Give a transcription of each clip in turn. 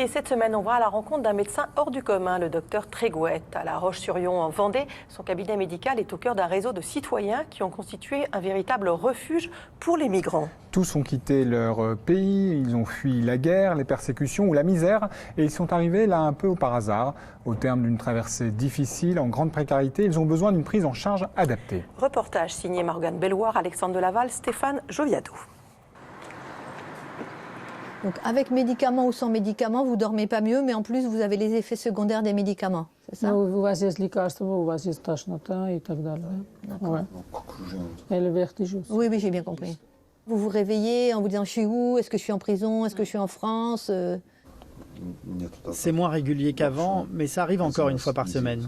Et cette semaine, on va à la rencontre d'un médecin hors du commun, le docteur Trégouette. À La Roche-sur-Yon, en Vendée, son cabinet médical est au cœur d'un réseau de citoyens qui ont constitué un véritable refuge pour les migrants. Tous ont quitté leur pays, ils ont fui la guerre, les persécutions ou la misère et ils sont arrivés là un peu par hasard. Au terme d'une traversée difficile, en grande précarité, ils ont besoin d'une prise en charge adaptée. Reportage signé Morgane Belloir, Alexandre Delaval, Stéphane Joviado. Donc avec médicaments ou sans médicaments, vous ne dormez pas mieux, mais en plus vous avez les effets secondaires des médicaments, c'est ça? У вас есть лекарства, у вас есть тошнота и так далее. Ouais. Et le vertige aussi. Oui, j'ai bien compris. Vous vous réveillez en vous disant je suis où? Est-ce que je suis en prison? Est-ce que je suis en France? C'est moins régulier qu'avant, mais ça arrive encore une fois par semaine.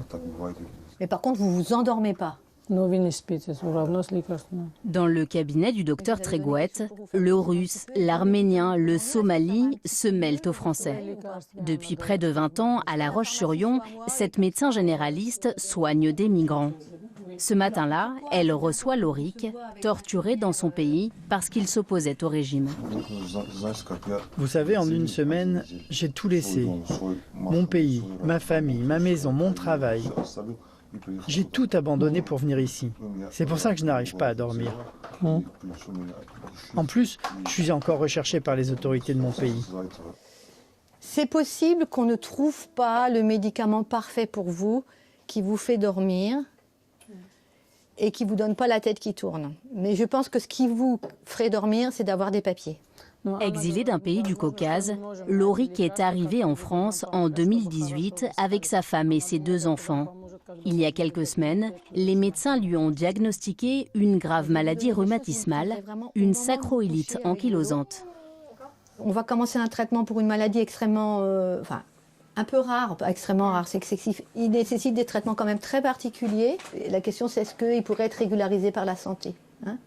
Mais par contre, vous vous endormez pas. Но вы не спите, все равно с лекарствами. Dans le cabinet du docteur Trégouette, le russe, l'arménien, le somali se mêlent aux Français. Depuis près de 20 ans, à La Roche-sur-Yon, cette médecin généraliste soigne des migrants. Ce matin-là, elle reçoit Lorik, torturé dans son pays parce qu'il s'opposait au régime. Vous savez, en une semaine, j'ai tout laissé. Mon pays, ma famille, ma maison, mon travail. J'ai tout abandonné pour venir ici. C'est pour ça que je n'arrive pas à dormir. En plus, je suis encore recherché par les autorités de mon pays. C'est possible qu'on ne trouve pas le médicament parfait pour vous, qui vous fait dormir et qui ne vous donne pas la tête qui tourne. Mais je pense que ce qui vous ferait dormir, c'est d'avoir des papiers. Exilé d'un pays du Caucase, Lorik est arrivé en France en 2018 avec sa femme et ses 2 enfants. Il y a quelques semaines, les médecins lui ont diagnostiqué une grave maladie rhumatismale, une sacroïlite ankylosante. On va commencer un traitement pour une maladie extrêmement, un peu rare, pas extrêmement rare, c'est qu'il nécessite des traitements quand même très particuliers. Et la question c'est est-ce qu'il pourrait être régularisé par la santé, hein?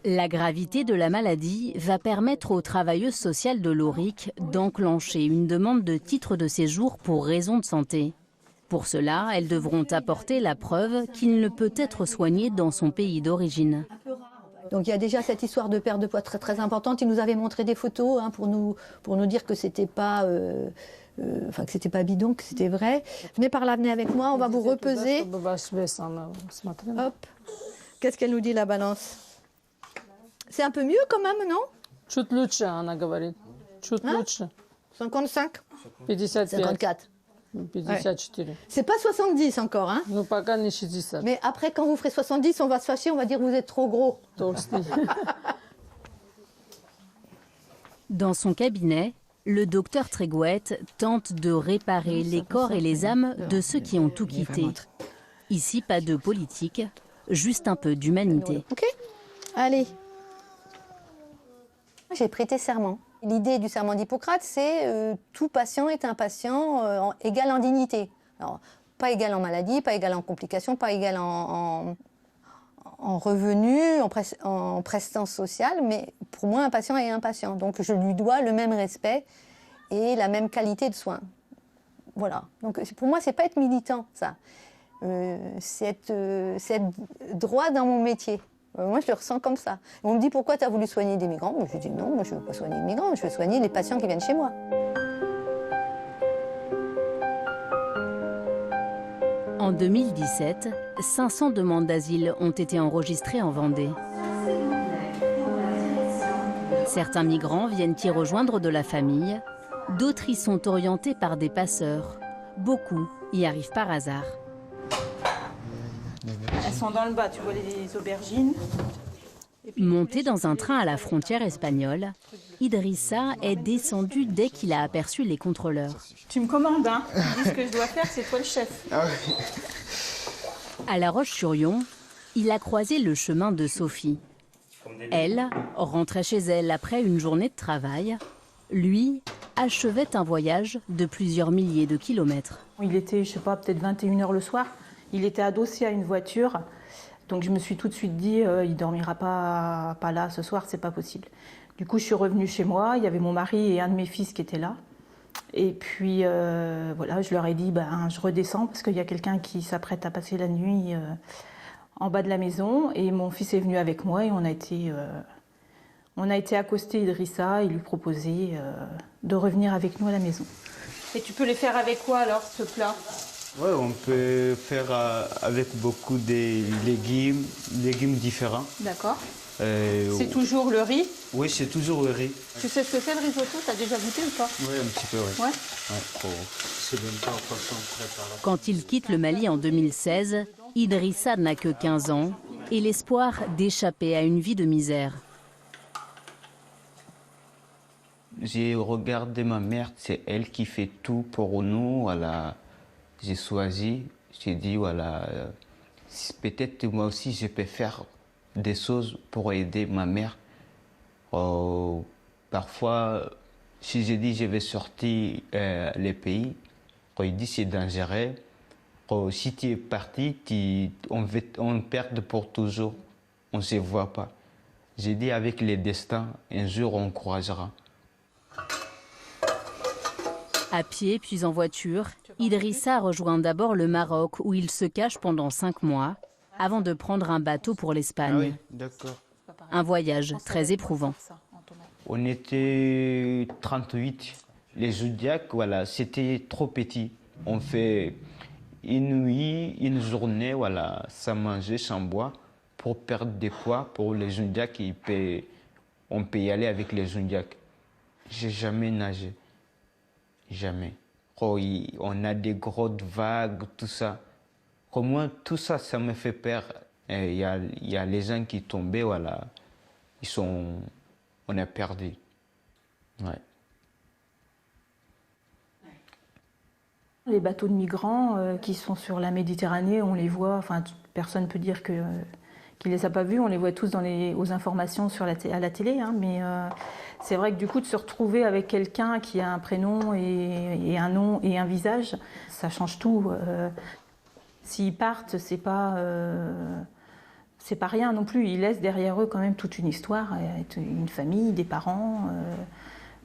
La gravité de la maladie va permettre aux travailleuses sociales de Lorik d'enclencher une demande de titre de séjour pour raison de santé. Pour cela, elles devront apporter la preuve qu'il ne peut être soigné dans son pays d'origine. Donc il y a déjà cette histoire de perte de poids très très importante. Il nous avait montré des photos pour nous dire que c'était pas, que c'était pas bidon, que c'était vrai. Venez par là, venez avec moi, on va vous repeser. Hop. Qu'est-ce qu'elle nous dit la balance? C'est un peu mieux quand même, non? Чуть лучше, она говорит. Чуть лучше. 55? 55. 54. 54. C'est pas 70 encore, hein? Ну, пока не 60. Mais après, quand vous ferez 70, on va se fâcher, on va dire que vous êtes trop gros. Толстый. Dans son cabinet, le docteur Trégouette tente de réparer les corps et les âmes de ceux qui ont tout quitté. Ici, pas de politique, juste un peu d'humanité. Ok? Allez. J'ai prêté serment. L'idée du serment d'Hippocrate, c'est tout patient est un patient égal en dignité. Alors, pas égal en maladie, pas égal en complications, pas égal en revenus, en prestance sociale, mais pour moi, un patient est un patient. Donc, je lui dois le même respect et la même qualité de soins. Voilà. Donc, pour moi, c'est pas être militant, ça. C'est être droit dans mon métier. Moi, je le ressens comme ça. On me dit, pourquoi tu as voulu soigner des migrants? Je dis, non, moi, je ne veux pas soigner les migrants, je veux soigner les patients qui viennent chez moi. En 2017, 500 demandes d'asile ont été enregistrées en Vendée. Certains migrants viennent y rejoindre de la famille, d'autres y sont orientés par des passeurs. Beaucoup y arrivent par hasard. Elles sont dans le bas, tu vois les aubergines. Monté dans un train à la frontière espagnole, Idrissa est descendu dès qu'il a aperçu les contrôleurs. Tu me commandes, hein? Tu me dis ce que je dois faire, c'est toi le chef. À La Roche-sur-Yon, il a croisé le chemin de Sophie. Elle rentrait chez elle après une journée de travail. Lui achevait un voyage de plusieurs milliers de kilomètres. Il était, je sais pas, peut-être 21h le soir. Il était adossé à une voiture, donc je me suis tout de suite dit il dormira pas là ce soir, c'est pas possible. Du coup, je suis revenue chez moi, il y avait mon mari et un de mes fils qui étaient là. Et puis voilà, je leur ai dit je redescends parce qu'il y a quelqu'un qui s'apprête à passer la nuit en bas de la maison. Et mon fils est venu avec moi et on a été On a été accoster Idrissa et lui proposer de revenir avec nous à la maison. Et tu peux les faire avec quoi alors, ce plat? Ouais, on peut faire avec beaucoup de légumes différents. D'accord. C'est toujours le riz? Oui, c'est toujours le riz. Tu sais ce que c'est le risotto? Tu as déjà goûté ou pas? Oui, un petit peu, oui. Ouais. C'est même pas en façon de préparer. Quand il quitte le Mali en 2016, Idrissa n'a que 15 ans et l'espoir d'échapper à une vie de misère. J'ai regardé ma mère, c'est elle qui fait tout pour nous. Voilà. J'ai choisi, j'ai dit, voilà, peut-être moi aussi je peux faire des choses pour aider ma mère. Parfois, si je dis je vais sortir les pays, il dit c'est dangereux. Si tu es parti, on perd pour toujours. On ne se voit pas. J'ai dit avec le destin, un jour on croisera. À pied, puis en voiture, Idrissa rejoint d'abord le Maroc où il se cache pendant 5 mois avant de prendre un bateau pour l'Espagne. Ah oui, d'accord. Un voyage très éprouvant. On était 38. Les Zodiacs, voilà, c'était trop petit. On fait une nuit, une journée, voilà, sans manger, sans boire, pour perdre des poids. Pour les Zodiacs, on peut y aller avec les Zodiacs. J'ai jamais nagé. Jamais. On a des grosses vagues, tout ça. Au moins, tout ça, ça me fait peur. Il y a les gens qui tombaient, voilà. On a perdu. Ouais. Les bateaux de migrants qui sont sur la Méditerranée, on les voit, enfin, personne ne peut dire qu'il ne les a pas vus, on les voit tous aux informations à la télé, hein, mais c'est vrai que du coup de se retrouver avec quelqu'un qui a un prénom et un nom et un visage, ça change tout. S'ils partent, c'est pas rien non plus, ils laissent derrière eux quand même toute une histoire, une famille, des parents.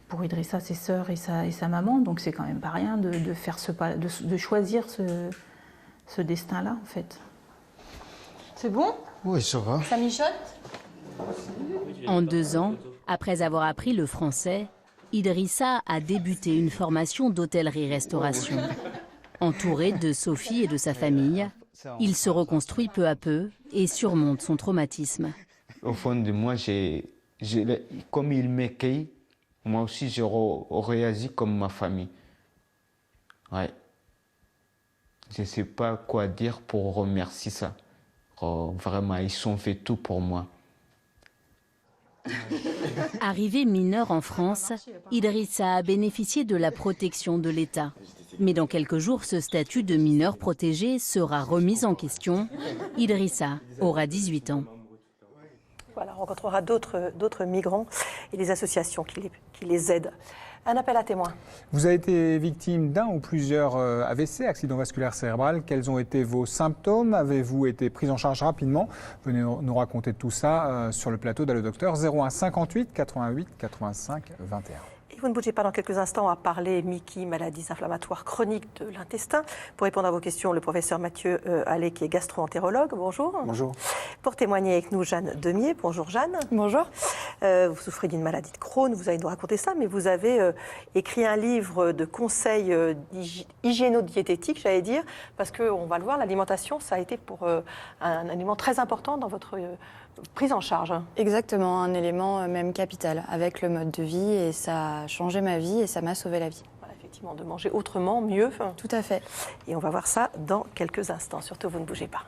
Pour Idrissa, ses sœurs et sa maman, donc c'est quand même pas rien de faire de choisir ce destin-là en fait. C'est bon? Oui, ça va. Ça mijote? En 2 ans, après avoir appris le français, Idrissa a débuté une formation d'hôtellerie-restauration. Entouré de Sophie et de sa famille, il se reconstruit peu à peu et surmonte son traumatisme. Au fond de moi, comme il m'accueille, moi aussi, je réagis comme ma famille. Ouais. Je ne sais pas quoi dire pour remercier ça. Vraiment, ils ont fait tout pour moi. Arrivé mineur en France, Idrissa a bénéficié de la protection de l'État. Mais dans quelques jours, ce statut de mineur protégé sera remis en question. Idrissa aura 18 ans. Voilà, on rencontrera d'autres migrants et les associations qui les aident. Un appel à témoins. Vous avez été victime d'un ou plusieurs AVC, accident vasculaire cérébral. Quels ont été vos symptômes? Avez-vous été pris en charge rapidement? Venez nous raconter tout ça sur le plateau d'Allo Docteur 01 58 88 85 21. Vous ne bougez pas, dans quelques instants, à parler MICI, maladies inflammatoires chroniques de l'intestin. Pour répondre à vos questions, le professeur Mathieu Allais, qui est gastro-entérologue. Bonjour. Bonjour. Pour témoigner avec nous, Jeanne Demier. Bonjour Jeanne. Bonjour. Vous souffrez d'une maladie de Crohn, vous allez nous raconter ça, mais vous avez écrit un livre de conseils hygiéno-diététiques, j'allais dire, parce qu'on va le voir, l'alimentation, ça a été pour un élément très important dans votre prise en charge. Exactement, un élément même capital avec le mode de vie, et ça a changé ma vie et ça m'a sauvé la vie. Voilà, effectivement, de manger autrement, mieux. Tout à fait. Et on va voir ça dans quelques instants. Surtout, vous ne bougez pas.